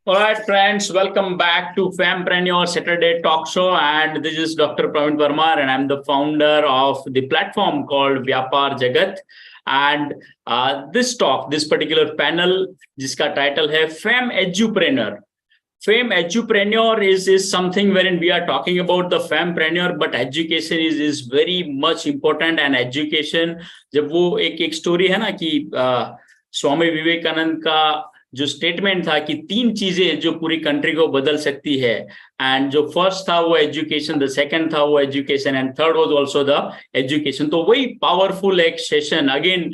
All right, friends, welcome back to Fempreneur Saturday Talk Show. And this is Dr. Parmar, and I'm the founder of the platform called Vyapaar Jagat. And this particular panel, jiska title hai FemEdupreneur. FemEdupreneur is something wherein we are talking about the Fempreneur, but education is very much important. And education, जब वो एक story है ना कि स्वामी विवेकानंद का जो statement था कि 3 चीजें जो पूरी कंट्री को बदल सकती है, एंड जो फर्स्ट था वो एजुकेशन, द सेकंड था वो education, and third was also the education. तो वही पावरफुल एक session again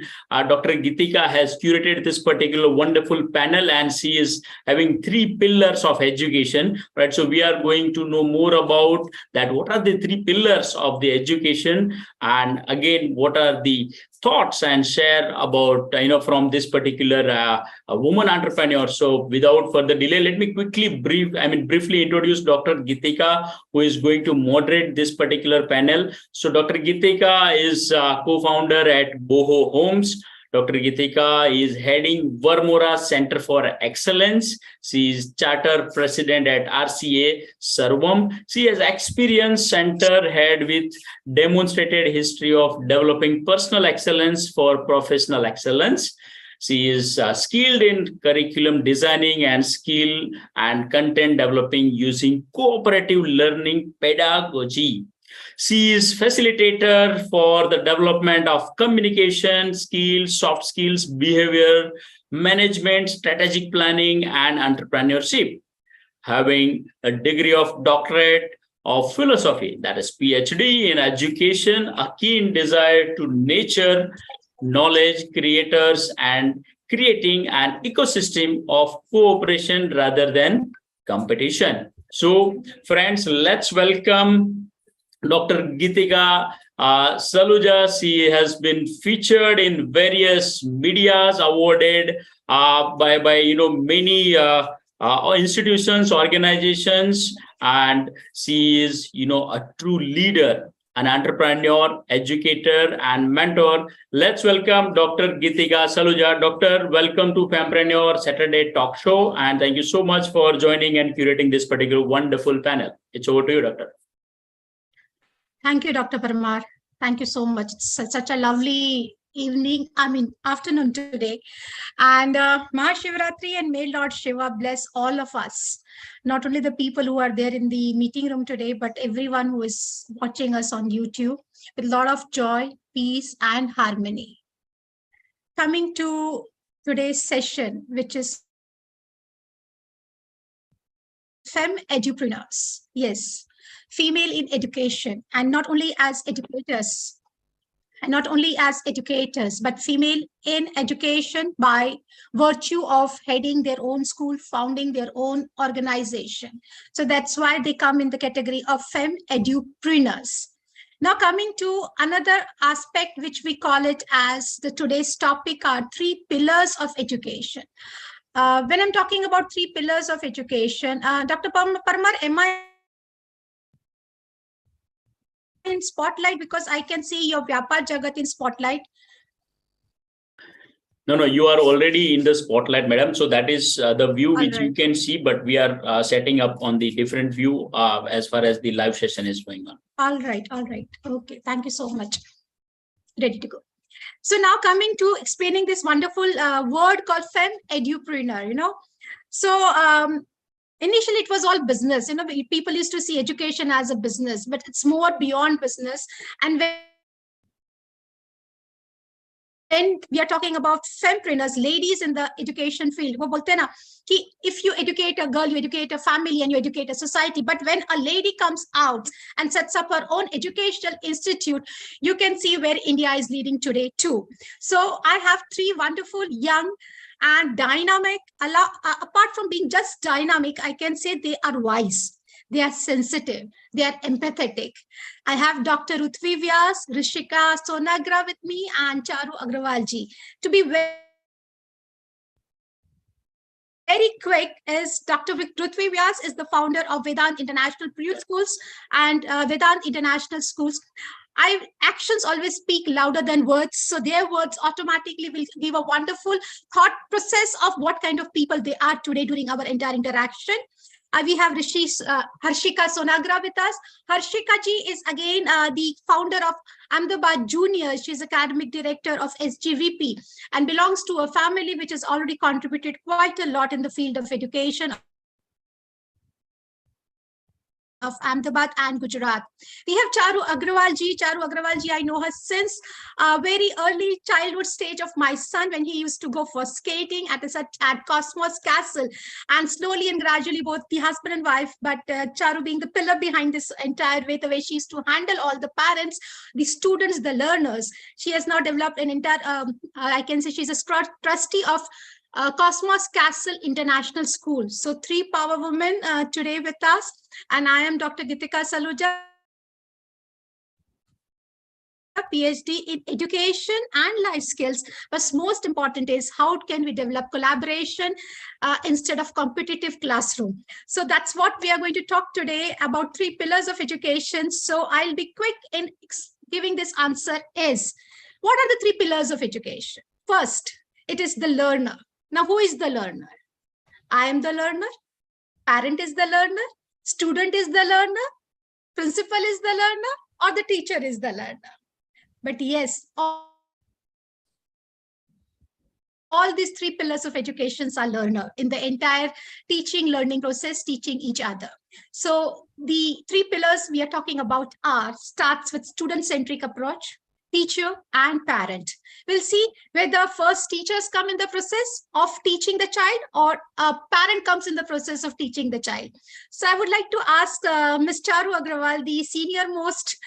Dr. Gitika has curated this particular wonderful panel, and she is having 3 pillars of education, right? So we are going to know more about that. What are the 3 pillars of the education, and again what are the thoughts and share about from this particular woman entrepreneur. So without further delay, let me briefly introduce Dr. Gitika, who is going to moderate this particular panel. So Dr. Gitika is co-founder at Boho Homes. Dr. Gitika is heading Varmora Center for Excellence. She is charter president at RCA Sarvam. She has experienced center head with demonstrated history of developing personal excellence for professional excellence. She is skilled in curriculum designing and skill and content developing using cooperative learning pedagogy. She is facilitator for the development of communication skills, soft skills, behavior management, strategic planning, and entrepreneurship. Having a degree of doctorate of philosophy, that is PhD in education, a keen desire to nurture knowledge creators and creating an ecosystem of cooperation rather than competition. So, friends, let's welcome Dr. Gitika Saluja. She has been featured in various medias, awarded by many institutions, organizations, and she is a true leader, an entrepreneur, educator, and mentor. Let's welcome Dr. Gitika Saluja. Doctor, welcome to Fempreneur Saturday Talk Show, and thank you so much for joining and curating this particular wonderful panel. It's over to you, Doctor. Thank you, Dr. Parmar. Thank you so much. It's such a lovely afternoon today. And Mahashivratri and may Lord Shiva bless all of us. Not only the people who are there in the meeting room today, but everyone who is watching us on YouTube with a lot of joy, peace, and harmony. Coming to today's session, which is FemEdupreneurs. Yes. Female in education, and not only as educators, but female in education by virtue of heading their own school, founding their own organization. So that's why they come in the category of FemEdupreneurs. Now coming to another aspect, which we call it as today's topic are 3 pillars of education. When I'm talking about 3 pillars of education, Dr. Parmar, am I in spotlight? Because I can see your Vyapaar Jagat in spotlight. No, you are already in the spotlight, madam. So that is the view which you can see, but we are setting up on the different view as far as the live session is going on. All right. Okay, thank you so much. Ready to go. So now coming to explaining this wonderful word called FemEdupreneur, So initially, it was all business. People used to see education as a business, but it's more beyond business. And when we are talking about fempreneurs, ladies in the education field, if you educate a girl, you educate a family and you educate a society. But when a lady comes out and sets up her own educational institute, you can see where India is leading today too. So I have 3 wonderful young and dynamic. Apart from being just dynamic, I can say they are wise, they are sensitive, they are empathetic. I have Dr. Ruthvi Vyas, Rishika Sonagra with me, and Charu Agrawalji. To be very quick, is Dr. Ruthvi Vyas is the founder of Vedant International Pre-Schools and Vedant International Schools. actions always speak louder than words. So their words automatically will give a wonderful thought process of what kind of people they are today during our entire interaction. We have Harshika Sonagra with us. Harshika ji is again the founder of Ahmedabad Junior. She's academic director of SGVP and belongs to a family which has already contributed quite a lot in the field of education of Ahmedabad and Gujarat. We have Charu Agrawal ji. Charu Agrawal ji, I know her since a very early childhood stage of my son when he used to go for skating at Cosmos Castle. And slowly and gradually, both the husband and wife, but Charu being the pillar behind this entire way, the way she used to handle all the parents, the students, the learners. She has now developed an entire, I can say she's a trustee of Cosmos Castle International School. So 3 power women today with us. And I am Dr. Gitika Saluja, PhD in education and life skills. But most important is how can we develop collaboration instead of competitive classroom. So that's what we are going to talk today about 3 pillars of education. So I'll be quick in giving this answer is, what are the 3 pillars of education? First, it is the learner. Now, who is the learner? I am the learner. Parent is the learner. Student is the learner. Principal is the learner. Or the teacher is the learner. But yes, all these 3 pillars of education are learner in the entire teaching, learning process, teaching each other. So the 3 pillars we are talking about starts with student-centric approach, teacher and parent. We'll see whether first teachers come in the process of teaching the child or a parent comes in the process of teaching the child. So I would like to ask Ms. Charu Agrawal, the senior most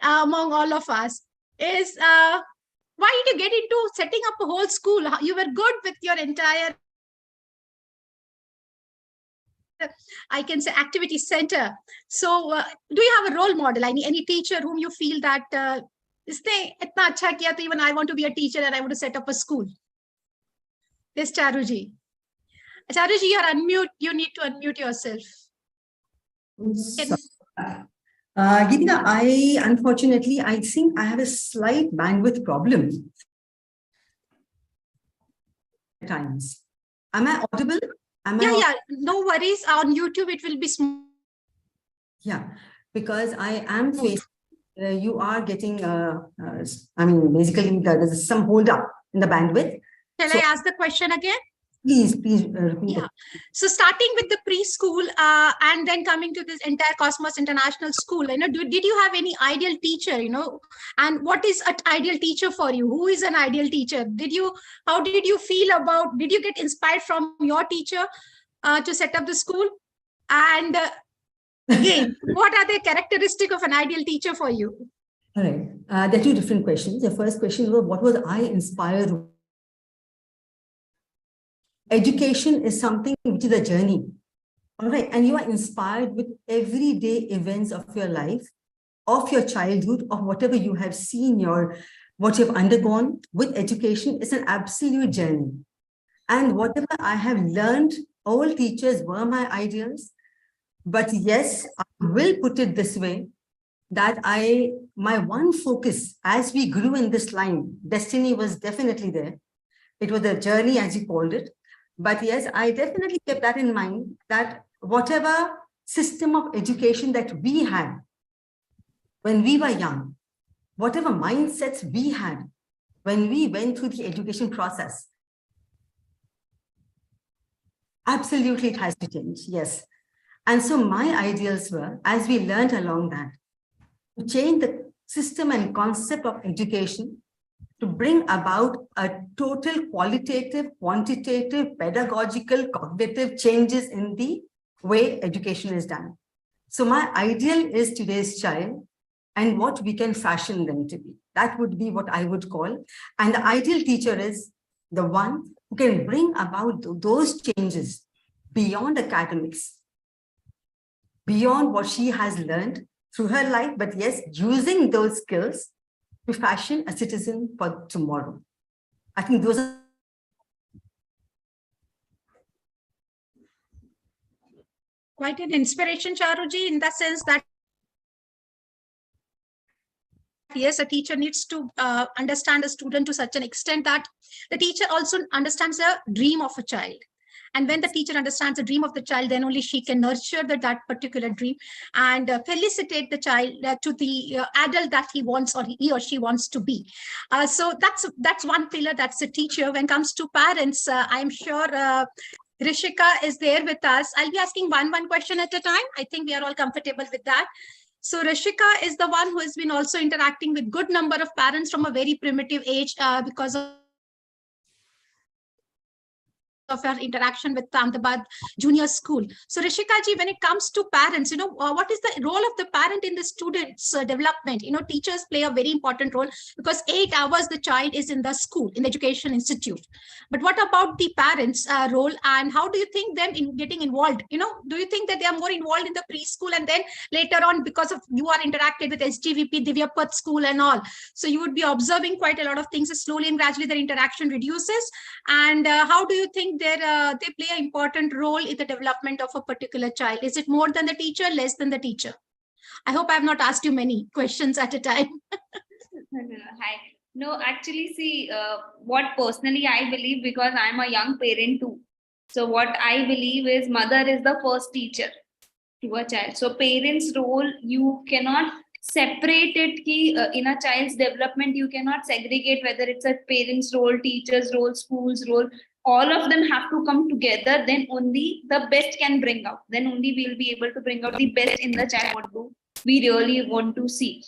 among all of us, is why did you get into setting up a whole school? You were good with your entire, I can say, activity center. So do you have a role model? Any teacher whom you feel that इसने इतना अच्छा किया तो even I want to be a teacher and I want to set up a school? This Charuji. Charuji, you're unmute. You need to unmute yourself. Geetika, unfortunately, I think I have a slight bandwidth problem at times. Am I audible? Yeah, no worries. On YouTube, it will be small. Yeah, because I am facing, you are getting, I mean, basically there's some hold up in the bandwidth. Shall I ask the question again? Please repeat. Yeah. So starting with the preschool and then coming to this entire Cosmos International School, did you have any ideal teacher, and what is an ideal teacher for you? Who is an ideal teacher? How did you feel about, did you get inspired from your teacher to set up the school? And again, what are the characteristics of an ideal teacher for you? All right. There are 2 different questions. The first question was, what was I inspired? Education is something which is a journey. All right. And you are inspired with everyday events of your life, of your childhood, of whatever you have seen, what you have undergone. With education, it's an absolute journey. And whatever I have learned, all teachers were my ideals. But yes, I will put it this way, that my one focus as we grew in this line, destiny was definitely there. It was a journey, as you called it. But yes, I definitely kept that in mind, that whatever system of education that we had when we were young, whatever mindsets we had when we went through the education process, absolutely it has to change, yes. And so my ideals were, as we learned along that, to change the system and concept of education, to bring about a total qualitative, quantitative, pedagogical, cognitive changes in the way education is done. So my ideal is today's child and what we can fashion them to be. That would be what I would call. And the ideal teacher is the one who can bring about those changes beyond academics, beyond what she has learned through her life, but yes, using those skills to fashion a citizen for tomorrow. I think those are quite an inspiration, Charuji, in the sense that yes, a teacher needs to understand a student to such an extent that the teacher also understands the dream of a child. And when the teacher understands the dream of the child, then only she can nurture that particular dream and felicitate the child to the adult that he wants or he or she wants to be. So that's one pillar, that's the teacher. When it comes to parents, I'm sure Rishika is there with us. I'll be asking one question at a time. I think we are all comfortable with that. So Rishika is the one who has been also interacting with good number of parents from a very primitive age because of our interaction with Ahmedabad Junior School. So Rishika ji, when it comes to parents, what is the role of the parent in the student's development? Teachers play a very important role because 8 hours the child is in the school, in the education institute. But what about the parents' role, and how do you think them in getting involved? Do you think that they are more involved in the preschool, and then later on, because of you are interacted with SGVP, the Vyapaar school and all, so you would be observing quite a lot of things. Slowly and gradually their interaction reduces. And how do you think they play an important role in the development of a particular child? Is it more than the teacher, less than the teacher? I hope I have not asked you many questions at a time. Hi. No, actually, see, what personally I believe, because I'm a young parent too. So what I believe is mother is the first teacher to a child. So parents' role, you cannot separate it in a child's development. You cannot segregate whether it's a parent's role, teacher's role, school's role. All of them have to come together. Then only the best can bring out. Then only we'll be able to bring out the best in the child. What do we really want to see?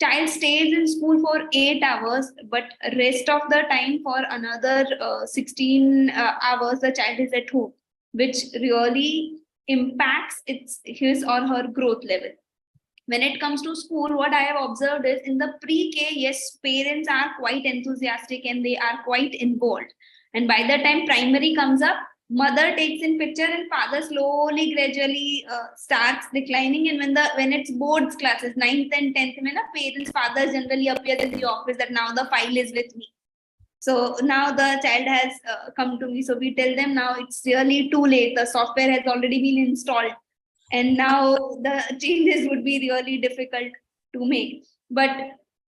Child stays in school for 8 hours, but rest of the time for another 16 hours, the child is at home, which really impacts his or her growth level. When it comes to school, what I have observed is in the pre-K, yes, parents are quite enthusiastic and they are quite involved. And by the time primary comes up, mother takes in picture and father slowly, gradually starts declining. And when it's boards classes, 9th and 10th, parents, fathers generally appear in the office that now the file is with me. So now the child has come to me. So we tell them now it's really too late. The software has already been installed. And now the changes would be really difficult to make.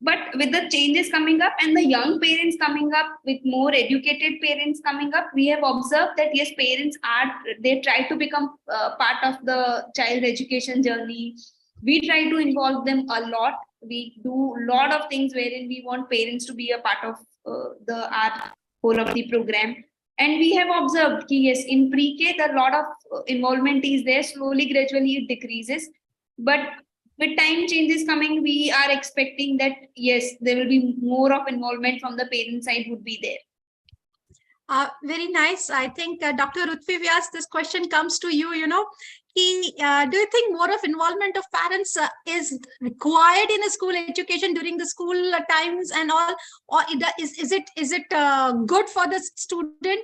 But with the changes coming up and the young parents coming up, with more educated parents coming up, we have observed that yes, parents they try to become part of the child education journey. We try to involve them a lot. We do a lot of things wherein we want parents to be a part of our whole of the program. And we have observed that yes, in pre-K, the lot of involvement is there. Slowly, gradually, it decreases. But with time changes coming, we are expecting that yes, there will be more of involvement from the parent side would be there. Very nice. I think Dr. Rutvi Vyas, this question comes to you. Do you think more of involvement of parents is required in a school education during the school times and all, or is it good for the student?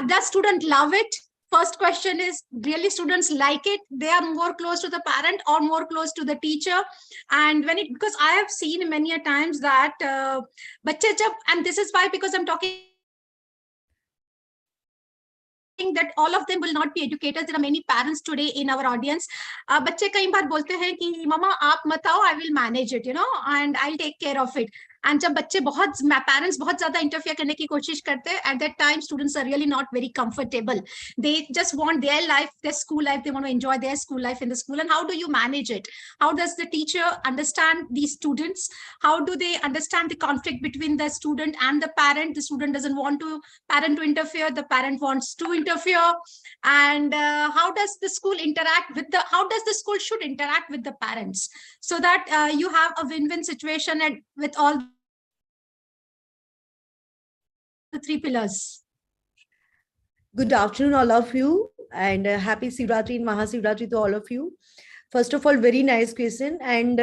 Does student love it? First question is, really students like it? They are more close to the parent or more close to the teacher? And because I have seen many a times that and this is why, because I'm talking that all of them will not be educators. There are many parents today in our audience. बच्चे कई बार बोलते हैं कि मामा आप मत आओ, I will manage it, and I'll take care of it. And जब बच्चे parents बहुत ज़्यादा interfere करने की कोशिश करते हैं, at that time students are really not very comfortable. They just want their life, their school life. They want to enjoy their school life in the school. And how do you manage it? How does the teacher understand these students? How do they understand the conflict between the student and the parent? The student doesn't want parent to interfere. The parent wants to interfere. And how does the school how does the school should interact with the parents so that you have a win-win situation and with all the 3 pillars? Good afternoon, all of you, and happy Shivratri and Mahashivratri to all of you. First of all, very nice question. And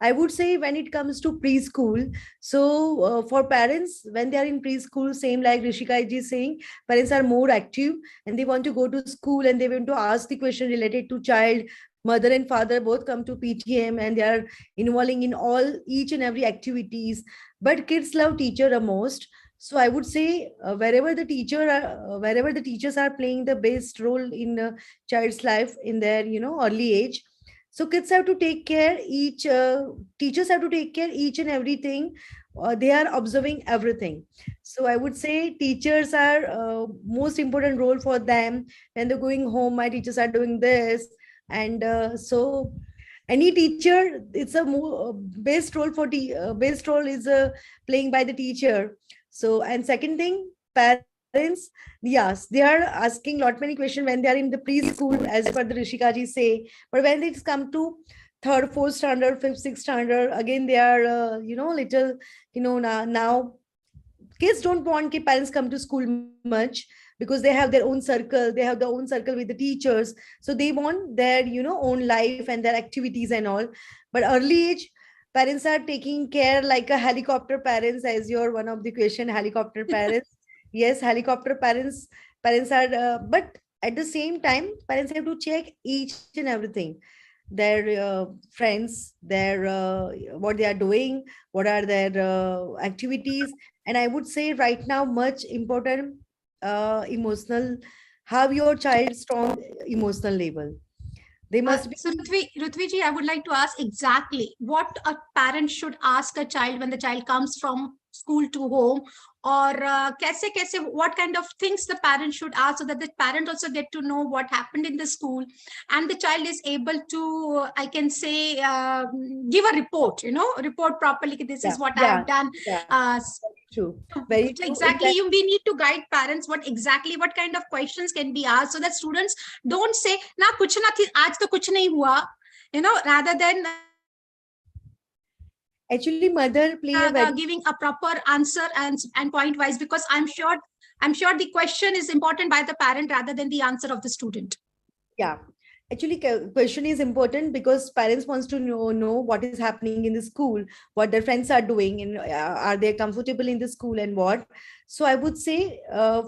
I would say when it comes to preschool, so for parents, when they are in preschool, same like Rishika ji is saying, parents are more active and they want to go to school and they want to ask the question related to child. Mother and father both come to PTM and they are involving in each and every activities. But kids love teacher the most. So I would say wherever the teachers are playing the best role in the child's life in their early age, So kids have to take care teachers have to take care each and everything. They are observing everything. So I would say teachers are most important role for them. When they're going home, my teachers are doing this. And so any teacher, it's a more best role for best role is playing by the teacher. So, and second thing, parents, yes, they are asking lot many questions when they are in the preschool, as per the Rishikaji say. But when it's come to third, fourth standard, fifth, sixth standard, again they are little, now kids don't want ki parents come to school much, because they have their own circle. They have their own circle with the teachers. So they want their, own life and their activities and all. But early age, parents are taking care like a helicopter parents, as your one of the question, helicopter parents. Yes, helicopter parents are, but at the same time, parents have to check each and everything. Their friends, their what they are doing, what are their activities. And I would say right now, much important, emotional, have your child strong emotional level. They must be. So Ruthvi ji, I would like to ask exactly what a parent should ask a child when the child comes from school to home, or what kind of things the parent should ask, so that the parent also get to know what happened in the school, and the child is able to, I can say, give a report, report properly. This is what I have done. True. Very true. True. Exactly. We need to guide parents what kind of questions can be asked, so that students don't say, "Na kuch na thi, aaj to kuch nahi hua," rather than actually mother play a very giving a proper answer and point wise, because I'm sure the question is important by the parent rather than the answer of the student. Yeah, actually question is important, because parents wants to know what is happening in the school, what their friends are doing, and are they comfortable in the school and what. So I would say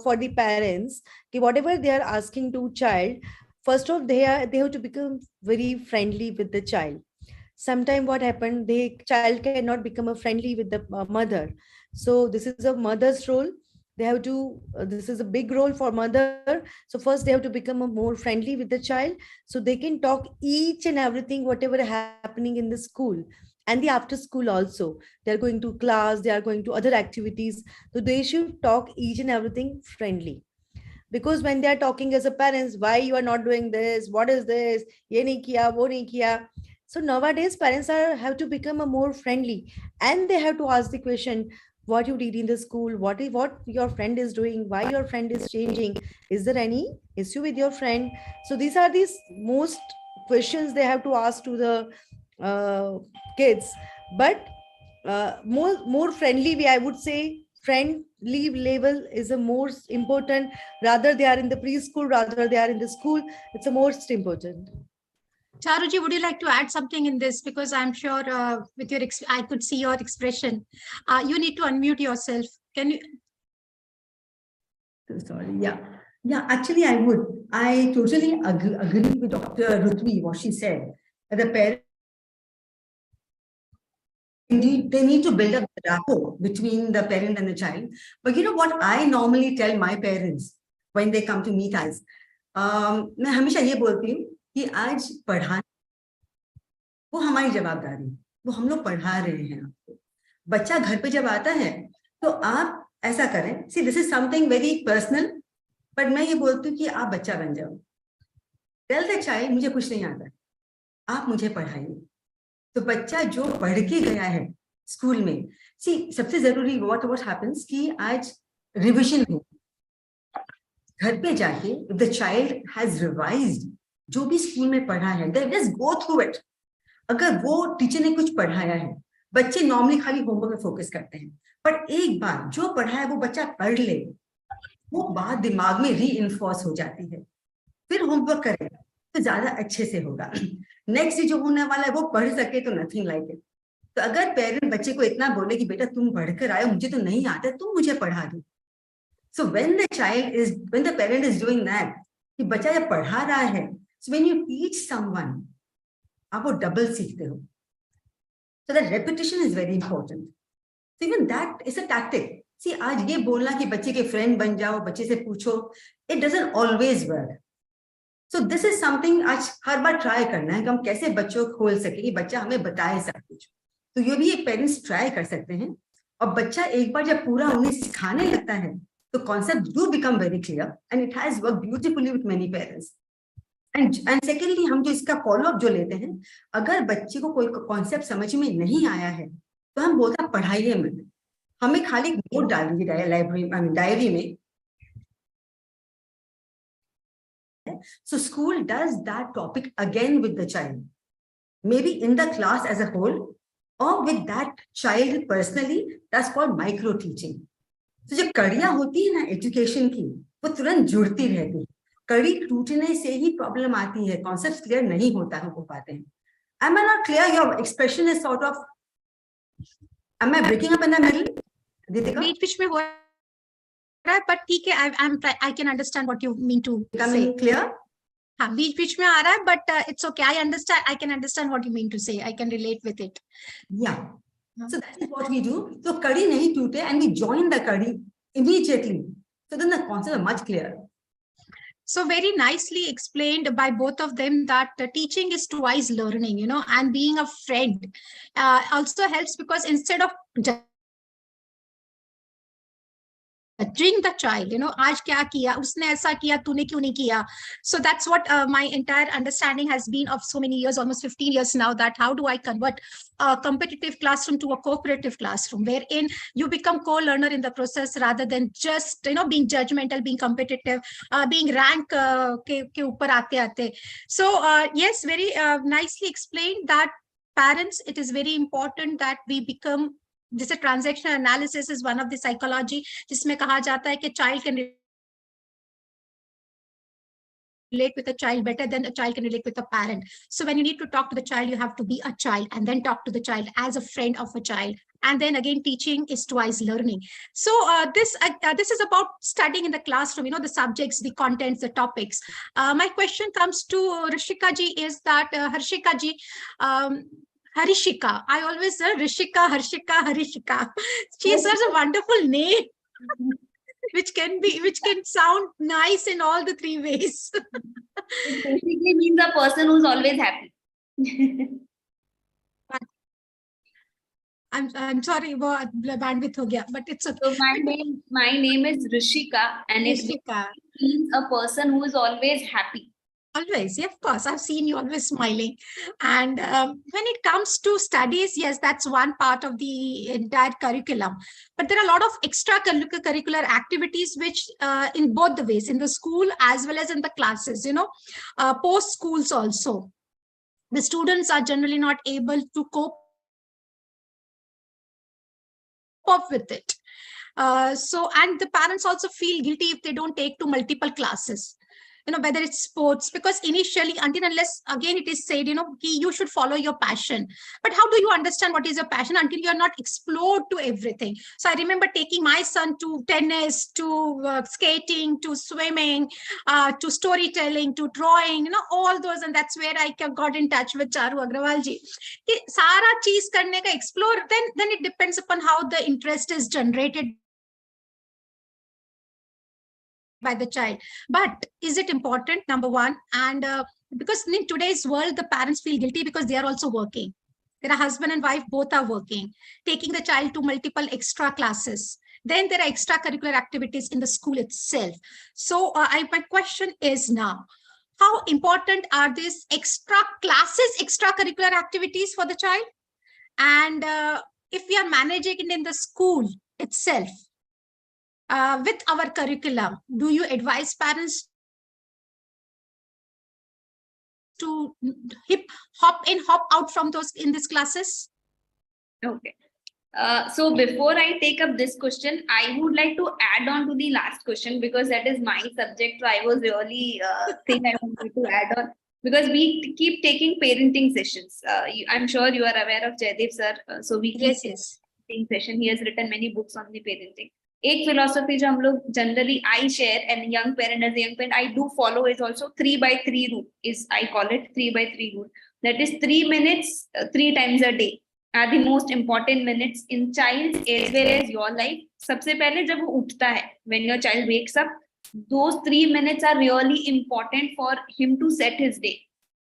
for the parents, whatever they are asking to child, first off, they have to become very friendly with the child. Sometime what happened, the child cannot become a friendly with the mother. So this is a mother's role. They have to this is a big role for mother. So first they have to become a more friendly with the child, so they can talk each and everything whatever happening in the school. And the after school also, they are going to class, they are going to other activities, so they should talk each and everything friendly. Because when they are talking as a parents, why you are not doing this, what is this, ye nahi kiya, wo nahi kiya. So nowadays parents have to become a more friendly, and they have to ask the question, what you did in the school, what your friend is doing, why your friend is changing, is there any issue with your friend. So these most questions they have to ask to the kids. But more friendly way, I would say friendly level is the most important. Rather they are in the preschool, rather they are in the school, it's the most important. Charuji, would you like to add something in this? Because I'm sure with your I could see your expression. You need to unmute yourself. Can you? Sorry. Yeah. Actually, I totally agree with Dr. Ruthvi, what she said. The parents, they need to build up the rapport between the parent and the child. But you know what I normally tell my parents when they come to meet us? मैं हमेशा ये बोलती हूँ कि आज पढ़ाना वो हमारी जवाबदारी, वो हम लोग पढ़ा रहे हैं आपको. बच्चा घर पे जब आता है तो आप ऐसा करें, see this is something very personal, but मैं ये बोलती हूँ कि आप बच्चा बन जाओ. टेल द चाइल्ड मुझे कुछ नहीं आता, आप मुझे पढ़ाइए. तो बच्चा जो पढ़ के गया है स्कूल में, सी सबसे जरूरी व्हाट हैपेंस कि आज रिविजन हो. घर पे जाके द चाइल्ड हैज रिवाइज्ड जो भी स्कूल में पढ़ा है, they just go through it. अगर वो टीचर ने कुछ पढ़ाया है, बच्चे नॉर्मली खाली होमवर्क में फोकस करते हैं, बट एक बार जो पढ़ा है वो बच्चा पढ़ ले, वो बात दिमाग में रीइंफोर्स हो जाती है. फिर होमवर्क करेगा तो ज्यादा अच्छे से होगा. नेक्स्ट जो होने वाला है वो पढ़ सके तो नथिंग लाइक इट. तो अगर पेरेंट बच्चे को इतना बोले कि बेटा तुम पढ़कर आए, मुझे तो नहीं आता, तुम मुझे पढ़ा दो. So when the parent is doing that, कि बच्चा जब पढ़ा रहा है, so when you teach someone, आप वो डबल सीखते हो. So that repetition is very important. So even that is a tactic. See, आज ये बोलना कि बच्चे के फ्रेंड बन जाओ, बच्चे से पूछो, it doesn't always work. So this is something आज हर बार ट्राई करना है कि हम कैसे बच्चों को खोल सके कि बच्चा हमें बताए सब कुछ। तो ये भी एक पेरेंट्स ट्राई कर सकते हैं, और बच्चा एक बार जब पूरा उन्हें सिखाने लगता है तो concept do become very clear and it has work beautifully with many parents. And secondly हम जो इसका फॉलोअप जो लेते हैं, अगर बच्चे को कोई कॉन्सेप्ट समझ में नहीं आया है तो हम बोलते हैं पढ़ाइए में, हमें खाली नोट डाल दीजिए लाइब्रेरी डायरी में। So school does that topic again with the child, maybe in the class as a whole or with that child personally. That's called micro teaching. So जो कड़ियां होती है ना एजुकेशन की, वो तुरंत जुड़ती रहती है। कड़ी टूटने से ही प्रॉब्लम आती है, कॉन्सेप्ट क्लियर नहीं होता हो पाते हैं। Am I not clear? Your expression is sort of, am I breaking up in the middle? Ritika? बीच में हो रहा है, but ठीक है, I can understand what you mean to say. Becoming clear? हाँ, बीच में आ रहा है, but it's okay. I can understand what you mean to say. I can relate with it. Yeah. So that is what we do. So kadi nahi toote and we join the kadi immediately. So then the concepts are much clearer. So very nicely explained by both of them that teaching is twice learning, and being a friend also helps, because instead of judging the child, आज क्या किया उसने, ऐसा किया तूने क्यों नहीं किया. So that's what my entire understanding has been of so many years, almost 15 years now, that how do I convert a competitive classroom to a cooperative classroom, wherein you become co-learner in the process rather than just being judgmental, being competitive, being rank ke upar aate. So yes, very nicely explained that parents, it is very important that we become, जैसे transactional analysis is one of the psychology, जिसमें कहा जाता है कि child can relate with a child better than a child can relate with a parent. So when you need to talk to the child, you have to be a child and then talk to the child as a friend of a child. And then again, teaching is twice learning. So this is about studying in the classroom, the subjects, the contents, the topics. My question comes to Rishika ji is that, Harshika ji, Harishika. I always say Rishika, Harshika, Harishika. She is such a wonderful name, which can sound nice in all the three ways. It basically means a person who's always happy. I'm sorry, bandwidth ho gaya, but it's okay. So my name is Rishika, and Rishika it means a person who is always happy. Always, yeah, of course. I've seen you always smiling. And when it comes to studies, yes, that's one part of the entire curriculum. But there are a lot of extracurricular activities which in both the ways, in the school as well as in the classes, post schools also. The students are generally not able to cope up with it. And the parents also feel guilty if they don't take to multiple classes. Whether it's sports, because initially, until unless, again, it is said, you should follow your passion. But how do you understand what is your passion until you're not explored to everything? So I remember taking my son to tennis, to skating, to swimming, to storytelling, to drawing, all those. And that's where I got in touch with Charu Agrawal ji. Sara cheez karne ka explore, then it depends upon how the interest is generated by the child. But is it important? Number one, and because in today's world, the parents feel guilty because they are also working. Their husband and wife both are working, taking the child to multiple extra classes. Then there are extracurricular activities in the school itself. So my question is now, how important are these extra classes, extracurricular activities for the child? And if we are managing it in the school itself, with our curriculum, do you advise parents to hop in, hop out from those in these classes? Okay. So before I take up this question, I would like to add on to the last question, because that is my subject. So I was really think I wanted to add on, because we keep taking parenting sessions. I'm sure you are aware of Jaidev sir. So we keep taking session. He has written many books on the parenting. एक philosophy जो हम लोग generally I share, and young parent, as a young parent I do follow, is also 3x3 rule. I call it 3x3 rule. That is 3 minutes 3 times a day are the most important minutes in child's as well as your life. सबसे पहले जब वो उठता है, when your child wakes up, Those 3 minutes are really important for him to set his day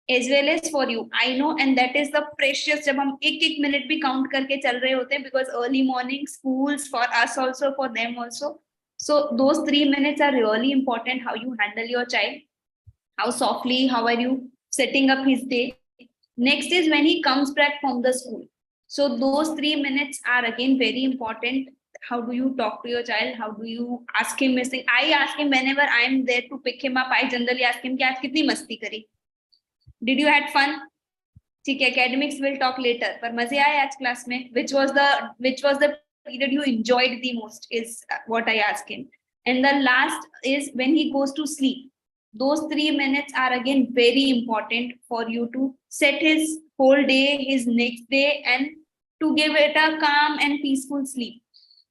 as well as for you. I know, and that is the precious, जब हम एक minute भी count करके चल रहे होते हैं, because early morning schools for us also, for them also. So those 3 minutes are really important, how you handle your child, how softly, how are you setting up his day. Next is when he comes back from the school. So those 3 minutes are again very important. How do you talk to your child? How do you ask him missing? I ask him whenever I am there to pick him up. I generally ask him कि आज कितनी मस्ती करी? Did you had fun? ठीक है, academics will talk later. पर मजे आए आज क्लास में? Which was the period you enjoyed the most is what I ask him. And the last is when he goes to sleep. Those 3 minutes are again very important for you to set his whole day, his next day, and to give it a calm and peaceful sleep.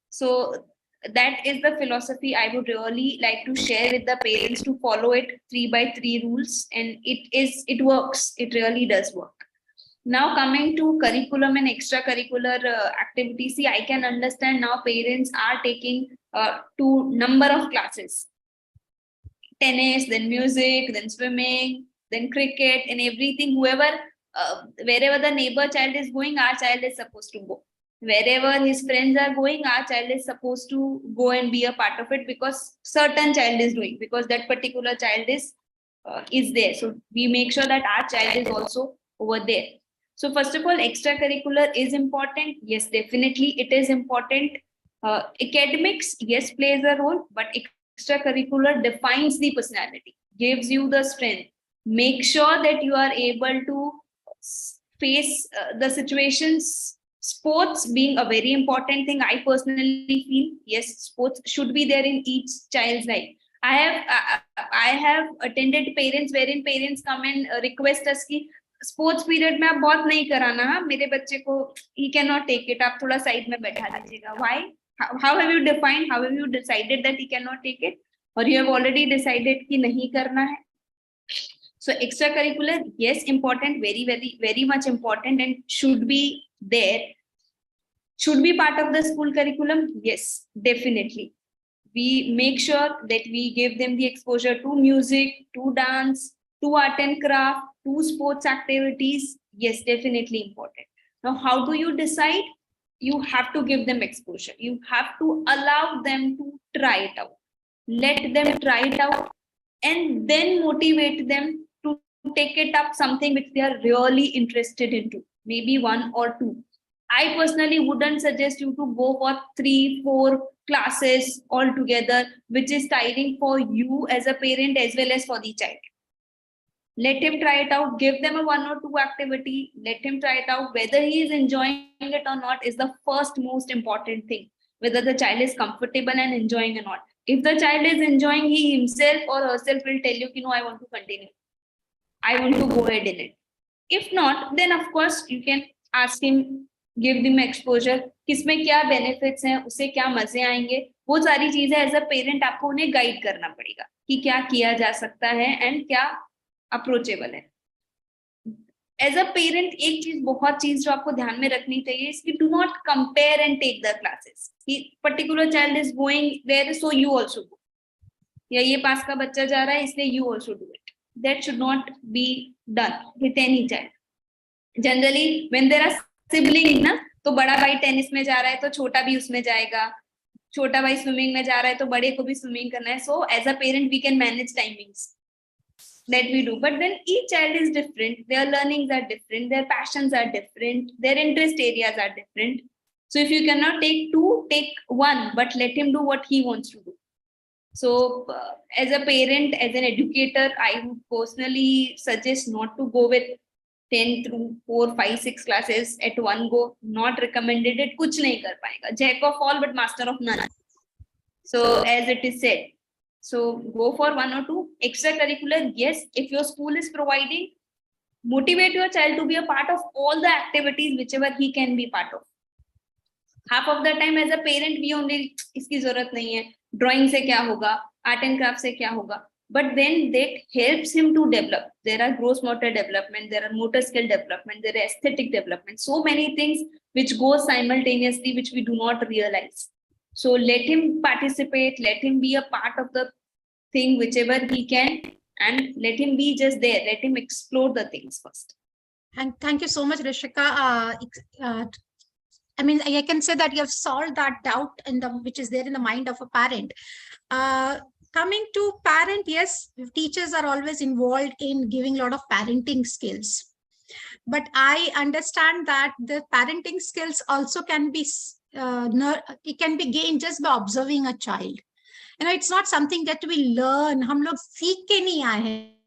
So that is the philosophy I would really like to share with the parents, to follow it 3x3 rules, and it works. It really does work. Now coming to curriculum and extracurricular activities, see, I can understand now parents are taking to number of classes. Tennis, then music, then swimming, then cricket, and everything. Wherever the neighbor child is going, our child is supposed to go. Wherever his friends are going, our child is supposed to go and be a part of it, because certain child is doing, because that particular child is there. So we make sure that our child is also over there. So first of all, extracurricular is important. Yes, definitely it is important. Academics, yes, plays a role, but extracurricular defines the personality, gives you the strength. Make sure that you are able to face the situations. Sports being a very important thing, I personally feel, yes, sports should be there in each child's life. I have attended parents wherein parents come and request us कि sports period में आप बहुत नहीं कराना, हाँ मेरे बच्चे को, he cannot take it, आप थोड़ा side में बैठा दीजिएगा. Why? How have you defined? How have you decided that he cannot take it? Or you have already decided कि नहीं करना है? So extracurricular, yes, important, very, very, very much important, and should be there. Should be part of the school curriculum? Yes, definitely. We make sure that we give them the exposure to music, to dance, to art and craft, to sports activities. Yes, definitely important. Now, how do you decide? You have to give them exposure. You have to allow them to try it out. Let them try it out, and then motivate them to take it up, something which they are really interested into, maybe 1 or 2. I personally wouldn't suggest you to go for 3-4 classes altogether, which is tiring for you as a parent as well as for the child. Let him try it out, give them a 1 or 2 activity, let him try it out. Whether he is enjoying it or not is the first most important thing, whether the child is comfortable and enjoying or not. If the child is enjoying, he himself or herself will tell you, no, I want to continue. I want to go ahead in it. If not, then of course you can ask him, give them exposure, किसमें क्या benefits हैं, उसे क्या मजे आएंगे, वो सारी चीजें as a parent आपको उन्हें guide करना पड़ेगा कि क्या किया जा सकता है and क्या approachable है. As a parent, एक चीज, बहुत चीज जो आपको ध्यान में रखनी चाहिए is कि do not compare and take the classes. कि particular child is going there, so you also go. या ये पास का बच्चा जा रहा है, इसलिए you also do it. That should not be done with any child. Generally, when there are siblings ना, तो बड़ा भाई टेनिस में जा रहा है तो छोटा भी उसमें जाएगा, छोटा भाई स्विमिंग में जा रहा है तो बड़े को भी स्विमिंग करना है. So as a parent we can manage timings, that we do. But then each child is different, their learnings are different, their passions are different, their interest areas are different. So if you cannot take 2, take 1, but let him do what he wants to do. So as a parent, as an educator, I would personally suggest not to go with 10 through 4, 5, 6 classes at one go. Not recommended. It kuch nahi kar payega. Jack of all but master of none. So as it is said, so go for 1 or 2. Extracurricular, yes, if your school is providing, motivate your child to be a part of all the activities whichever he can be part of. Half of the time as a parent we only, iski zarurat nahi hai, drawing se kya hoga, art and craft se kya hoga. But then that helps him to develop. There are gross motor development, there are motor skill development, there are aesthetic development, so many things which go simultaneously, which we do not realize. So let him participate, let him be a part of the thing whichever he can, and let him be just there. Let him explore the things first. And thank you so much, Rishika. I mean, I can say that you have solved that doubt which is there in the mind of a parent. Coming to parent, yes, teachers are always involved in giving a lot of parenting skills. But I understand that the parenting skills also can be it can be gained just by observing a child. You know, it's not something that we learn. हम लोग सीख के नहीं आए हैं.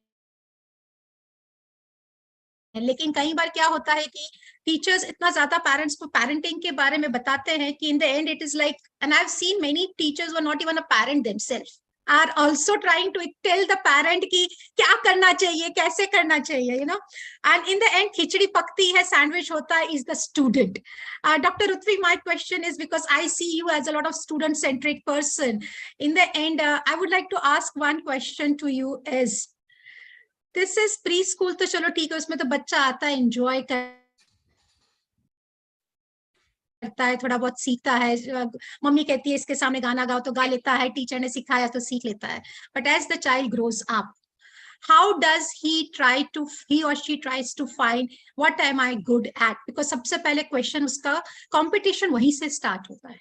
लेकिन कई बार क्या होता है कि टीचर्स इतना ज्यादा पेरेंट्स को पेरेंटिंग के बारे में बताते हैं कि in the end it is like, and I have seen many teachers were not even a parent themselves are also trying to tell the parent कि क्या करना चाहिए, कैसे करना चाहिए, you know. And in the end खिचड़ी पकती है, सैंडविच होता है, is the student. Dr. Ruthvi, my question is, because I see you as a lot of student centric person, in the end I would like to ask one question to you is, this is pre school, तो चलो ठीक है, उसमें तो बच्चा आता है, enjoy करता है, थोड़ा बहुत सीखता है, मम्मी कहती है इसके सामने गाना गाओ तो गा लेता है, टीचर ने सिखाया तो सीख लेता है. But as the child grows up, how does he or she tries to find what am I good at? Because सबसे पहले क्वेश्चन उसका कंपटीशन वहीं से स्टार्ट होता है.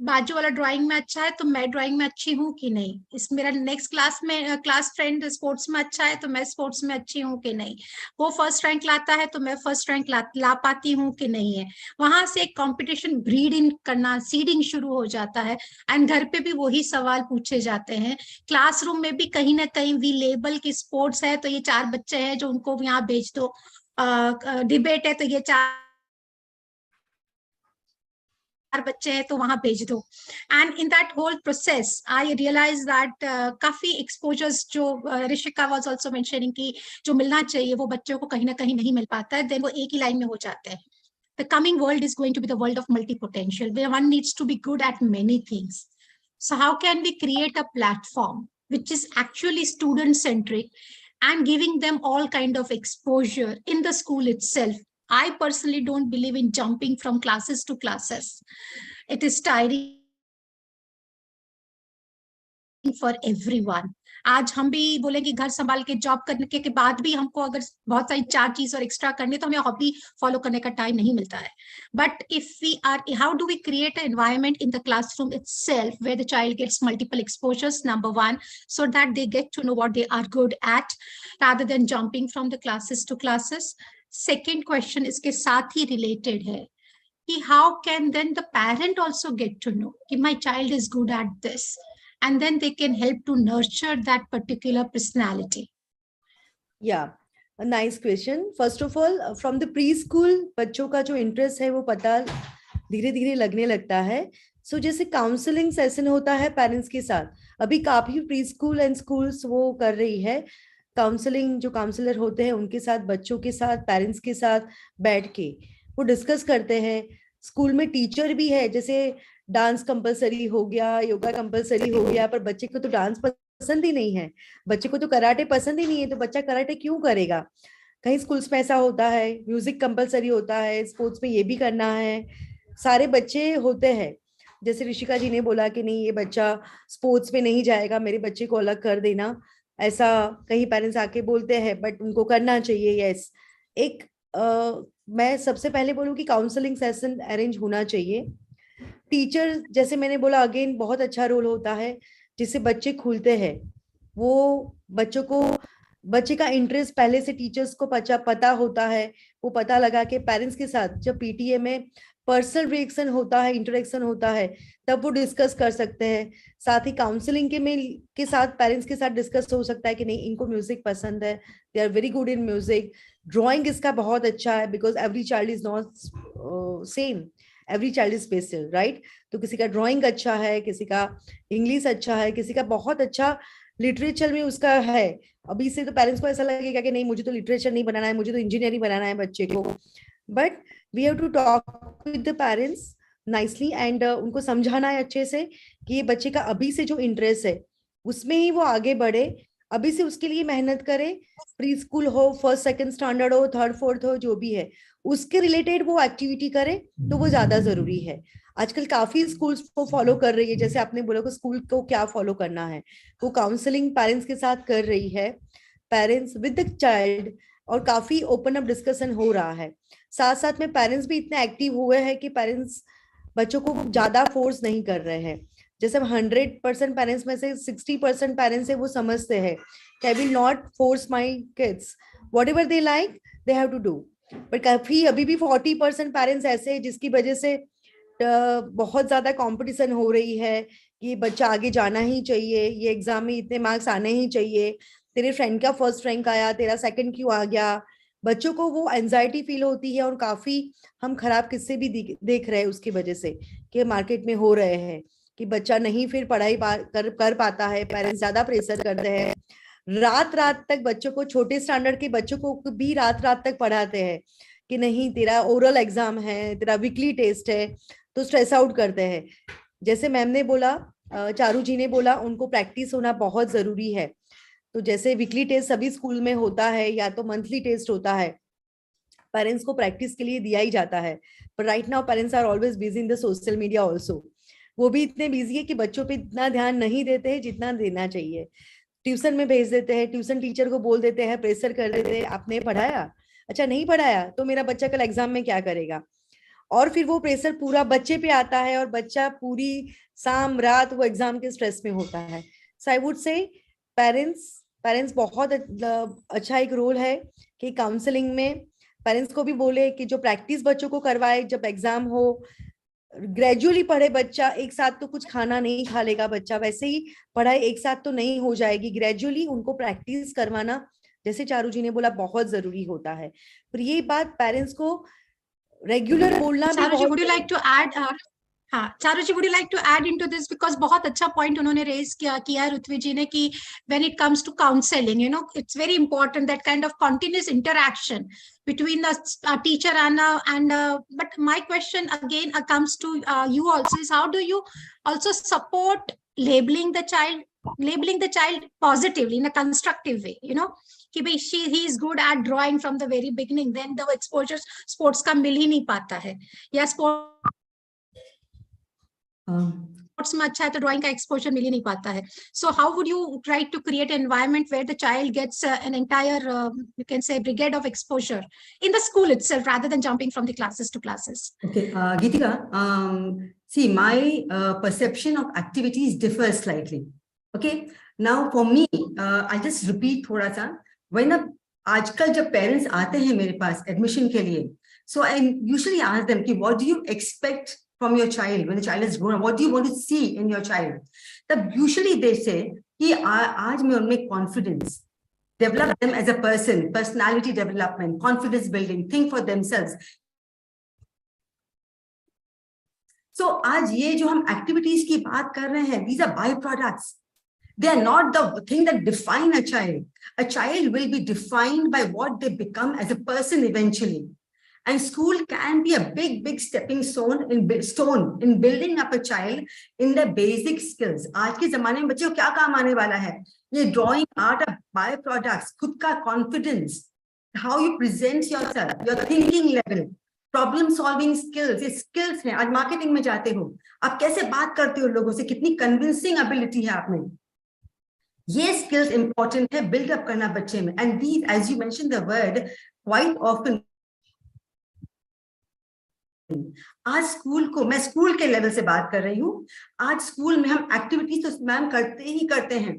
बाजू वाला ड्राइंग में अच्छा है तो मैं ड्राइंग में अच्छी हूँ कि नहीं, इस मेरा नेक्स्ट क्लास फ्रेंड स्पोर्ट्स में अच्छा है तो मैं स्पोर्ट्स में अच्छी हूँ कि नहीं, वो फर्स्ट रैंक लाता है तो मैं फर्स्ट रैंक ला पाती हूँ कि नहीं है. वहां से एक कंपटीशन ब्रीड इन करना, सीडिंग शुरू हो जाता है. एंड घर पे भी वही सवाल पूछे जाते हैं, क्लासरूम में भी कहीं ना कहीं वी लेबल की स्पोर्ट्स है तो ये 4 बच्चे हैं जो उनको यहाँ भेज दो, डिबेट है तो ये 4 बच्चे हैं तो वहां भेज दो. And in that whole process I realise that काफी एक्सपोजर्स जो ऋषिका वाज आल्सो मेंशनिंग कि जो मिलना चाहिए वो बच्चों को कहीं ना कहीं नहीं मिल पाता है, देन वो एक ही लाइन में हो जाते हैं. The coming world is going to be the world of multi-potential, where one needs to be good at many things. So how can we create a platform which is actually student-centric and giving them all kind of exposure in the school itself? I personally don't believe in jumping from classes to classes. It is tiring for everyone. आज हम भी बोले कि घर संभाल के job करने के बाद भी हमको अगर बहुत सारी 4 चीज और एक्स्ट्रा करने तो हमें हॉबी फॉलो करने का टाइम नहीं मिलता है. But if we are, how do we create a environment in the classroom itself where the child gets multiple exposures, number 1, so that they get to know what they are good at rather than jumping from the classes to classes. Second question इसके साथ ही related है कि how can then the parent also get to know कि my child is good at this, and then they can help to nurture that particular personality. Yeah, a nice question. First of all, from the preschool बच्चों का जो interest है वो पता धीरे धीरे लगने लगता है. सो जैसे काउंसलिंग सेशन होता है पेरेंट्स के साथ, अभी काफी प्री स्कूल एंड स्कूल्स वो कर रही है काउंसलिंग. जो काउंसलर होते हैं उनके साथ, बच्चों के साथ, पेरेंट्स के साथ बैठ के वो डिस्कस करते हैं. स्कूल में टीचर भी है, जैसे डांस कंपलसरी हो गया, योगा कंपलसरी हो गया, पर बच्चे को तो डांस पसंद ही नहीं है, बच्चे को तो कराटे पसंद ही नहीं है, तो बच्चा कराटे क्यों करेगा. कहीं स्कूल्स में ऐसा होता है, म्यूजिक कंपलसरी होता है, स्पोर्ट्स में ये भी करना है, सारे बच्चे होते हैं. जैसे ऋषिका जी ने बोला कि नहीं ये बच्चा स्पोर्ट्स में नहीं जाएगा, मेरे बच्चे को अलग कर देना, ऐसा कहीं पेरेंट्स आके बोलते हैं, बट उनको करना चाहिए. यस, एक मैं सबसे पहले बोलूँ कि काउंसलिंग सेशन अरेंज होना चाहिए. टीचर, जैसे मैंने बोला, अगेन बहुत अच्छा रोल होता है जिससे बच्चे खुलते हैं. वो बच्चों को, बच्चे का इंटरेस्ट पहले से टीचर्स को पता होता है, वो पता लगा के पेरेंट्स के साथ जब पीटीए में पर्सनल रिएक्शन होता है, इंटरेक्शन होता है, तब वो डिस्कस कर सकते हैं. साथ ही काउंसलिंग के साथ पेरेंट्स के साथ डिस्कस हो सकता है कि नहीं इनको म्यूजिक पसंद है, they are very good in music. Drawing इसका बहुत अच्छा है, because every child is not same, every child is special, right. तो किसी का ड्राइंग अच्छा है, किसी का इंग्लिश अच्छा है, किसी का बहुत अच्छा लिटरेचर में उसका है. अभी से तो पेरेंट्स को ऐसा लगेगा कि नहीं मुझे तो लिटरेचर नहीं बनाना है, मुझे तो इंजीनियरिंग बनाना है बच्चे को. But we have to talk with the parents nicely and उनको समझाना है अच्छे से कि ये बच्चे का अभी से जो इंटरेस्ट है उसमें ही वो आगे बढ़े. अभी से उसके लिए मेहनत करें, प्री स्कूल हो, फर्स्ट सेकंड स्टैंडर्ड हो, थर्ड फोर्थ हो, जो भी है उसके रिलेटेड वो एक्टिविटी करे तो वो ज्यादा जरूरी है। आजकल काफी स्कूल्स को फॉलो कर रही है, जैसे आपने बोला कि स्कूल को क्या फॉलो करना है, वो काउंसलिंग पेरेंट्स के साथ कर रही है, पेरेंट्स विद द चाइल्ड, और काफी ओपन अप डिस्कशन हो रहा है। साथ साथ में पेरेंट्स भी इतने एक्टिव हुए हैं कि पेरेंट्स बच्चों को ज्यादा फोर्स नहीं कर रहे हैं। जैसे 100% पेरेंट्स में से 60% पेरेंट्स है वो समझते हैं कि I will not force my kids, whatever they like they have to do. But काफी अभी भी 40% पेरेंट्स ऐसे हैं जिसकी वजह से बहुत ज्यादा कंपटीशन हो रही है कि बच्चा आगे जाना ही चाहिए, ये एग्जाम में इतने मार्क्स आने ही चाहिए, तेरे फ्रेंड का फर्स्ट रैंक आया, तेरा सेकंड क्यों आ गया। बच्चों को वो एंजाइटी फील होती है, और काफी हम खराब किस्से भी देख रहे हैं उसकी वजह से कि मार्केट में हो रहे हैं कि बच्चा नहीं फिर पढ़ाई कर पाता है, पेरेंट्स ज्यादा प्रेशर करते हैं, रात रात तक बच्चों को, छोटे स्टैंडर्ड के बच्चों को भी रात रात तक पढ़ाते हैं कि नहीं तेरा ओरल एग्जाम है, तेरा वीकली टेस्ट है, तो स्ट्रेस आउट करते हैं। जैसे मैम ने बोला, चारू जी ने बोला, उनको प्रैक्टिस होना बहुत जरूरी है। तो जैसे वीकली टेस्ट सभी स्कूल में होता है या तो मंथली टेस्ट होता है, पेरेंट्स को प्रैक्टिस के लिए दिया ही जाता है। पर right now parents are always busy in the social media also. वो भी इतने बिजी है कि बच्चों पे इतना ध्यान नहीं देते हैं जितना देना चाहिए। ट्यूशन में भेज देते हैं, ट्यूशन टीचर को बोल देते हैं, प्रेशर कर देते हैं, आपने पढ़ाया, अच्छा नहीं पढ़ाया तो मेरा बच्चा कल एग्जाम में क्या करेगा। और फिर वो प्रेशर पूरा बच्चे पे आता है और बच्चा पूरी शाम रात वो एग्जाम के स्ट्रेस में होता है। सो आई वुड से पेरेंट्स बहुत अच्छा एक रोल है कि काउंसलिंग में पेरेंट्स को भी बोले कि जो प्रैक्टिस बच्चों को करवाए, जब एग्जाम हो ग्रेजुअली पढ़े बच्चा, एक साथ तो कुछ खाना नहीं खा लेगा बच्चा, वैसे ही पढ़ाई एक साथ तो नहीं हो जाएगी, ग्रेजुअली उनको प्रैक्टिस करवाना, जैसे चारू जी ने बोला, बहुत जरूरी होता है। पर ये बात पेरेंट्स को रेगुलर बोलना भी बहुत। Would you like to add? हाँ Charu ji, would you like to add into this, because बहुत अच्छा पॉइंट उन्होंने रेज किया है ऋत्वी जी ने कि when it comes to counselling, you know, it's very important that kind of continuous interaction between the teacher and but my question again comes to you also, is how do you also support labeling the child positively in a constructive way, you know, कि भाई he is good at drawing from the very beginning, then the exposure sports का मिल ही नहीं पाता है, या sports में अच्छा है तो ड्राइंग का एक्सपोजर मिल ही नहीं पाता है. So how would you try to create an environment where the child gets an entire you can say brigade of exposure in the school itself rather than jumping from the classes to classes? Okay, Geetika, see, my perception of activities differs slightly. Okay, now for me, I'll just repeat thoda sa. When आजकल जब parents आते हैं मेरे पास admission के लिए, so I usually ask them कि what do you expect from your child when the child is grown up? What do you want to see in your child? तब usually they say कि आज मैं उनमें confidence, develop them as a person, personality development, confidence building, think for themselves. So आज ये जो हम activities की बात कर रहे हैं, these are byproducts. They are not the thing that define a child. A child will be defined by what they become as a person eventually. And school can be a big stepping stone in building up a child in their basic skills. आज के ज़माने में बच्चों को क्या काम आने वाला है? ये drawing, art are byproducts. खुद का confidence, how you present yourself, your thinking level, problem solving skills, ये skills हैं. आज marketing में जाते हो, आप कैसे बात करते हो लोगों से, कितनी convincing ability है आप में. ये skills important है build up करना बच्चे में. And these, as you mentioned the word, quite often आज स्कूल को, मैं स्कूल के लेवल से बात कर रही हूँ, आज स्कूल में हम एक्टिविटीज तो मैम करते ही करते हैं.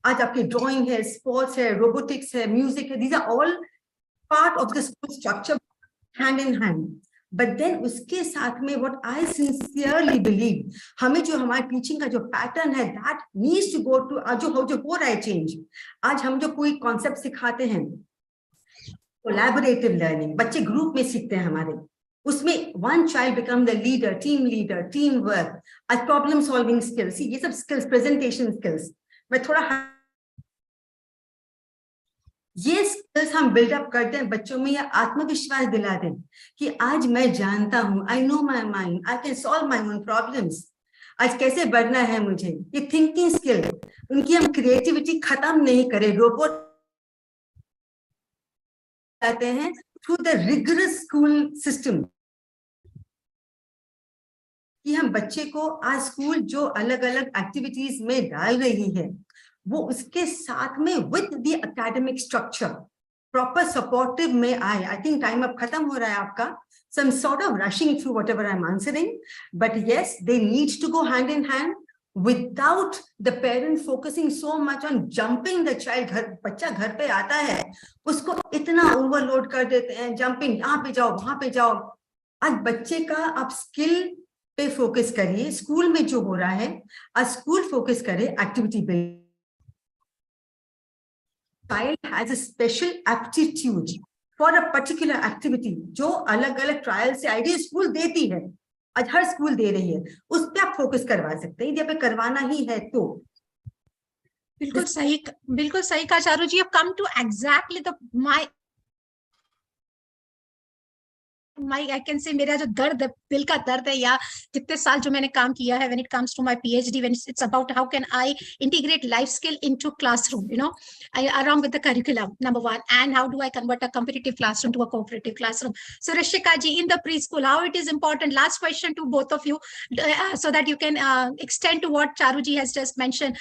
आज आपकी ड्राइंग है, स्पोर्ट्स है, रोबोटिक्स है, म्यूजिक है, these are all part of the school structure, hand in hand. But then उसके साथ में what I sincerely believe, हमें जो हमारे टीचिंग का जो पैटर्न है, that needs to go to जो हो रहा है चेंज. आज हम जो कोई कॉन्सेप्ट सिखाते हैं, कोलैबोरेटिव लर्निंग, बच्चे ग्रुप में सीखते हैं हमारे, उसमें one child become the leader, team work, a problem solving skills, ये सब skills, presentation skills, मैं थोड़ा ये skills हम build up करते हैं बच्चों में, या आत्मविश्वास दिला दें कि आज मैं जानता हूँ, I know my mind, I can solve my own problems. आज कैसे बढ़ना है मुझे, ये थिंकिंग स्किल, उनकी हम क्रिएटिविटी खत्म नहीं करें। रोबोट आते हैं through the rigorous school system, कि हम बच्चे को आज स्कूल जो अलग अलग एक्टिविटीज में डाल रही है, वो उसके साथ में with the academic structure proper supportive में आए। आई थिंक टाइम अब खत्म हो रहा है आपका, so I'm sort of rushing through whatever I'm answering, but yes, they need to go hand in hand without the parent focusing so much on jumping the child। घर बच्चा घर पे आता है, उसको इतना ओवरलोड कर देते हैं, जंपिंग यहाँ पे जाओ वहां पे जाओ। आज बच्चे का आप स्किल पे फोकस करिए, स्कूल में जो हो रहा है आज स्कूल फोकस करे एक्टिविटी पे। child has a special aptitude for a particular activity, जो अलग अलग ट्रायल से आइडिया स्कूल देती है, आज हर स्कूल दे रही है, उस पे आप फोकस करवा सकते हैं, यदि पे करवाना ही है तो। बिल्कुल सही कहा चारू जी। अब come to exactly the my I can say मेरा जो दर्द है, दिल का दर्द है, या जितने साल जो मैंने काम किया है, when it comes to my PhD, when it's about how can I integrate life skill into classroom, you know, along with the curriculum, number one, and how do I convert a competitive classroom to a cooperative classroom. So Rishika ji, in the preschool, how it is important, last question to both of you, so that you can extend to what Charu ji has just mentioned,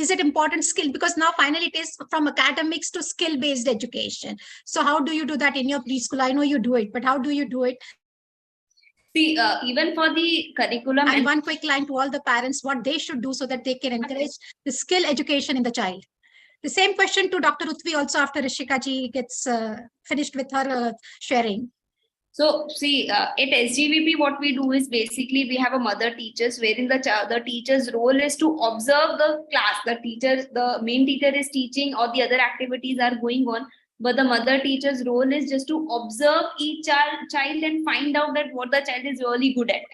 is it important skill, because now finally it is from academics to skill based education. So how do you do that in your preschool? I know you do it, but how do you do it? See, even for the curriculum, and one quick line to all the parents, what they should do so that they can encourage the skill education in the child. The same question to Dr. Uthvi also after Rishika ji gets finished with her sharing. So see, at SGVP, what we do is basically we have a mother teachers, wherein the teacher's role is to observe the class. The main teacher is teaching, or the other activities are going on, but the mother teacher's role is just to observe each child and find out that what the child is really good at,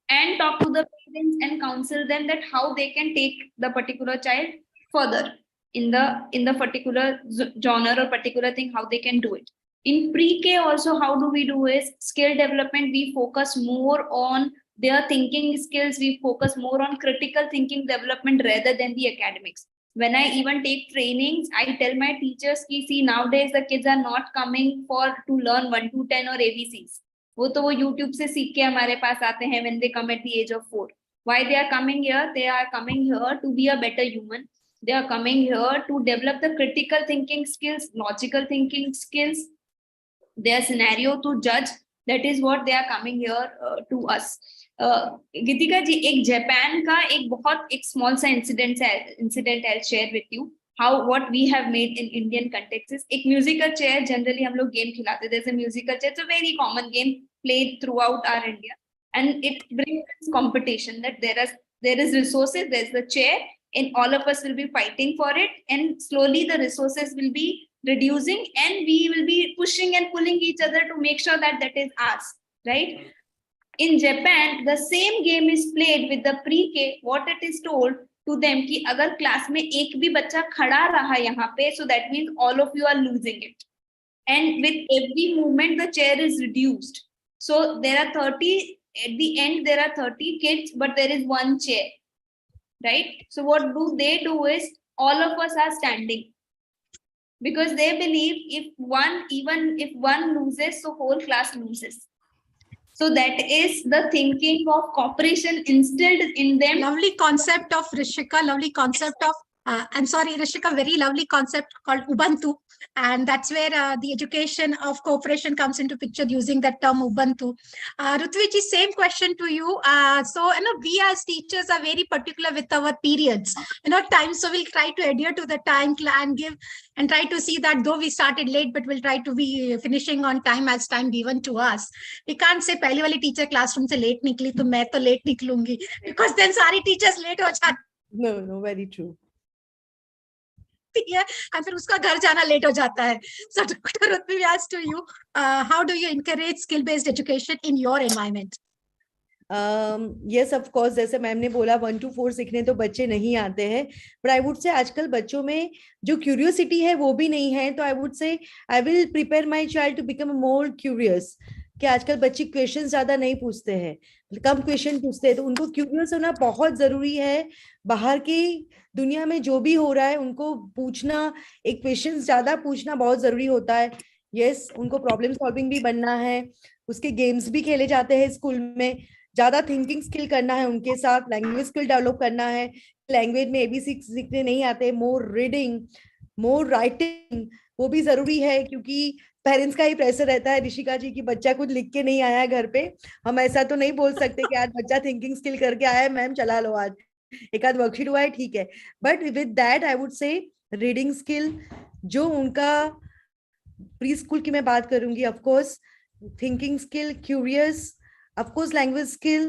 and talk to the parents and counsel them that how they can take the particular child further in the particular genre or particular thing, how they can do it. In pre-K also, how do we do is skill development. We focus more on their thinking skills. We focus more on critical thinking development rather than the academics. When I even take trainings, I tell my teachers, see, nowadays the kids are not coming to learn 1 to 10 or ABCs. वो YouTube से सीख के हमारे पास आते हैं when they come at the age of 4. Why they are coming here? They are coming here to be a better human. They are coming here to develop the critical thinking skills, logical thinking skills, their scenario to judge. That is what they are coming here to us. Gitika ji, एक Japan का एक small सा incident I'll share with you. What we have made in Indian context is एक musical chair. Generally हम लोग game खिलाते. There's a musical chair. It's a very common game played throughout our India, and it brings competition that there is resources. There's the chair, and all of us will be fighting for it, and slowly the resources will be reducing, and we will be pushing and pulling each other to make sure that is ours, right? In Japan, the same game is played with the pre-K. What it is told to them कि अगर class में एक भी बच्चा खड़ा रहा यहाँ पे, so that means all of you are losing it, and with every movement the chair is reduced. So there are 30 at the end. There are 30 kids, but there is one chair, right? So what they do is all of us are standing, because they believe if one loses, so whole class loses. So that is the thinking of cooperation instilled in them. Lovely concept of Rishika, lovely concept of I'm sorry, Rishika, very lovely concept called Ubuntu. And that's where the education of cooperation comes into picture, using that term Ubuntu. Rutviji, same question to you. So, we as teachers are very particular with our periods, time. So we'll try to adhere to the time and try to see that though we started late, but we'll try to be finishing on time as time given to us. We can't say पहली वाली teacher classroom से late निकली तो मैं तो late निकलूंगी, because then सारी teachers late हो जाती. No, very true. है, and फिर उसका घर जाना लेट हो जाता है. So Dr. Uthvi, we ask to you, how do you encourage skill-based education in your environment? Yes, of course, जैसे मैम ने बोला 1 to 4 सीखने तो बच्चे नहीं आते हैं, but I would say आजकल बच्चों में जो curiosity है वो भी नहीं है, तो I would say I will prepare my child to become more curious. कि आजकल बच्चे क्वेश्चन ज्यादा नहीं पूछते हैं, कम क्वेश्चन पूछते हैं, तो उनको क्यूरियस होना बहुत जरूरी है। बाहर की दुनिया में जो भी हो रहा है उनको पूछना, एक क्वेश्चन ज्यादा पूछना बहुत जरूरी होता है। यस, उनको प्रॉब्लम सॉल्विंग भी बनना है, उसके गेम्स भी खेले जाते हैं स्कूल में, ज्यादा थिंकिंग स्किल करना है उनके साथ, लैंग्वेज स्किल डेवलप करना है, लैंग्वेज में एबीसी सीखने नहीं आते, मोर रीडिंग, मोर राइटिंग, वो भी जरूरी है, क्योंकि पेरेंट्स का ही प्रेशर रहता है ऋषिका जी की बच्चा कुछ लिख के नहीं आया है घर पे। हम ऐसा तो नहीं बोल सकते कि आज बच्चा थिंकिंग स्किल करके आया है, मैम चला लो आज एक आध वर्कशीट हुआ है, ठीक है, but with that I would say reading skill जो उनका प्री स्कूल की मैं बात करूंगी, of course thinking skill, curious, of course language skill,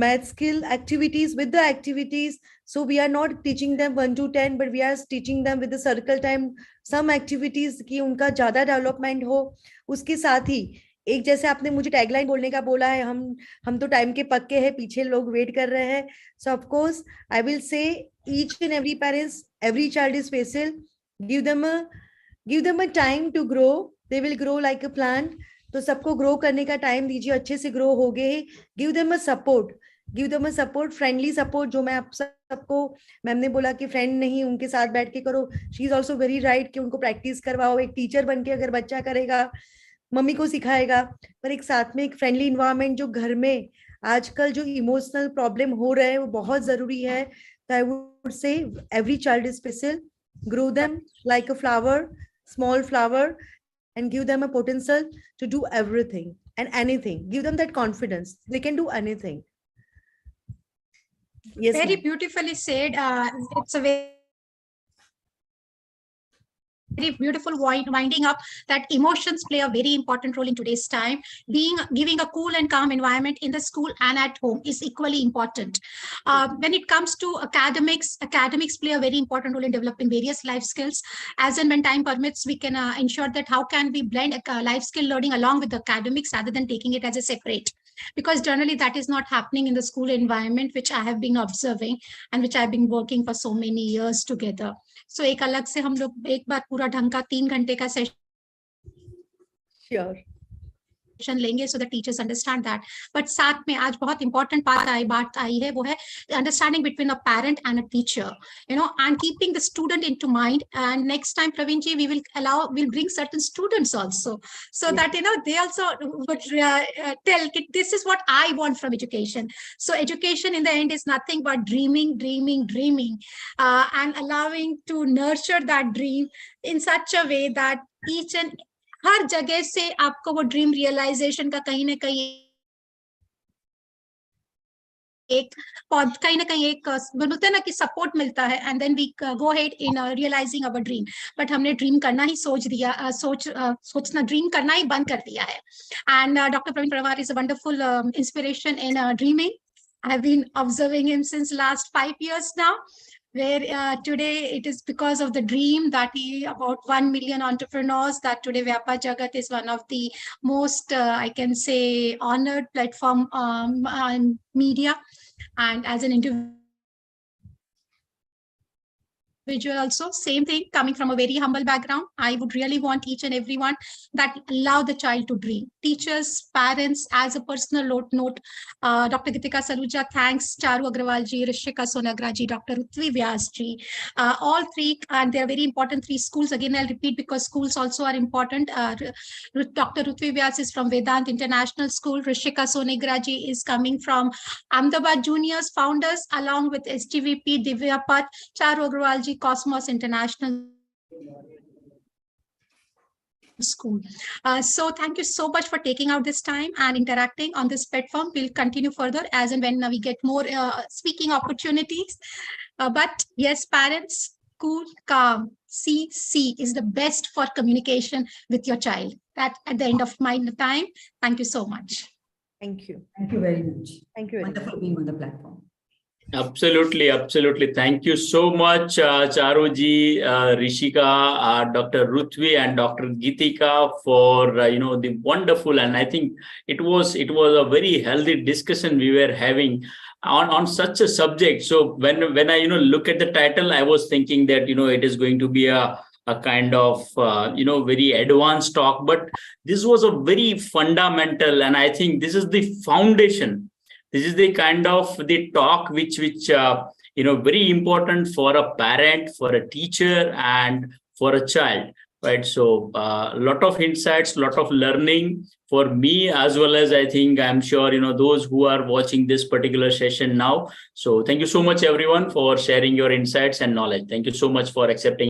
math skill, activities, with the activities. So we are not teaching them 1 to 10, but we are teaching them with the circle time some activities कि उनका ज्यादा development हो। उसके साथ ही एक, जैसे आपने मुझे टैगलाइन बोलने का बोला है, हम तो टाइम के पक्के हैं, पीछे लोग वेट कर रहे हैं। सो of course I will say each and every parents, every child is special, give them a time to grow, they will grow like a plant। तो सबको ग्रो करने का टाइम दीजिए, अच्छे से ग्रो हो गए। Give them a support, friendly support, जो मैं आप सबको, मैम ने बोला कि फ्रेंड नहीं, उनके साथ बैठ के करो, she is also very right कि उनको प्रैक्टिस करवाओ। एक टीचर बन के अगर बच्चा करेगा, मम्मी को सिखाएगा, पर एक साथ में एक फ्रेंडली इन्वायरमेंट, जो घर में आजकल जो इमोशनल प्रॉब्लम हो रहे हैं वो बहुत जरूरी है। तो I would say every child is special, grow them like a flower, small flower, and give them a potential to do everything and anything. Give them that confidence, they can do anything. Yes, very beautifully said. It's a very beautiful winding up that emotions play a very important role in today's time. Giving a cool and calm environment in the school and at home is equally important. When it comes to academics play a very important role in developing various life skills. As and when time permits, we can ensure that how can we blend life skill learning along with academics rather than taking it as a separate, because generally that is not happening in the school environment, which I have been observing and which I've been working for so many years together. So एक अलग से हम लोग एक बार पूरा ढंग का 3 घंटे का सेशन लेंगे, so the teachers understand that. But साथ में आज बहुत important बात आई है, वो है understanding between a parent and a teacher, and keeping the student into mind. And next time, Praveen ji, we'll bring certain students also, so that they also would tell this is what I want from education. So education in the end is nothing but dreaming, and allowing to nurture that dream in such a way that each and हर जगह से आपको वो dream realisation का कहीं ना कहीं एक बोलते हैं ना कि सपोर्ट मिलता है, and then we go head in realising our dream. But हमने ड्रीम करना ही सोचना ड्रीम करना ही बंद कर दिया है। And doctor Praveen Parmar is a wonderful inspiration in dreaming. I have been observing him since last 5 years now, where today it is because of the dream that about 1 million entrepreneurs, that today Vyapaar Jagat is one of the most, I can say, honored platform media. And as an individual also, same thing, coming from a very humble background, I would really want each and everyone that allow the child to dream. Teachers, parents, as a personal note, Dr. Gitika Saluja, thanks, Charu Agrawal ji, Rishika Sonagra ji, Dr. Rutvi Vyas ji, all three, and they are very important 3 schools. Again, I'll repeat because schools also are important. Dr. Rutvi Vyas is from Vedant International School. Rishika Sonagra ji is coming from Ahmedabad Juniors Founders, along with STVP, Vyapaar, Charu Agrawal ji, Cosmos International School. So thank you so much for taking out this time and interacting on this platform. We'll continue further as and when we get more speaking opportunities. But yes, parents, cool, calm, C is the best for communication with your child. That at the end of my time. Thank you so much. Thank you very much. Thank you. Wonderful being on the platform. Absolutely. Thank you so much, Charu ji, Rishika, Dr. Ruthvi, and Dr. Gitika for the wonderful, and I think it was a very healthy discussion we were having on such a subject. So when I look at the title, I was thinking that it is going to be a a kind of very advanced talk, but this was a very fundamental, and I think this is the foundation. This is the kind of the talk which very important for a parent, for a teacher, and for a child, right? So a lot of insights, lot of learning for me, as well as I think, I'm sure those who are watching this particular session now. So thank you so much everyone for sharing your insights and knowledge. Thank you so much for accepting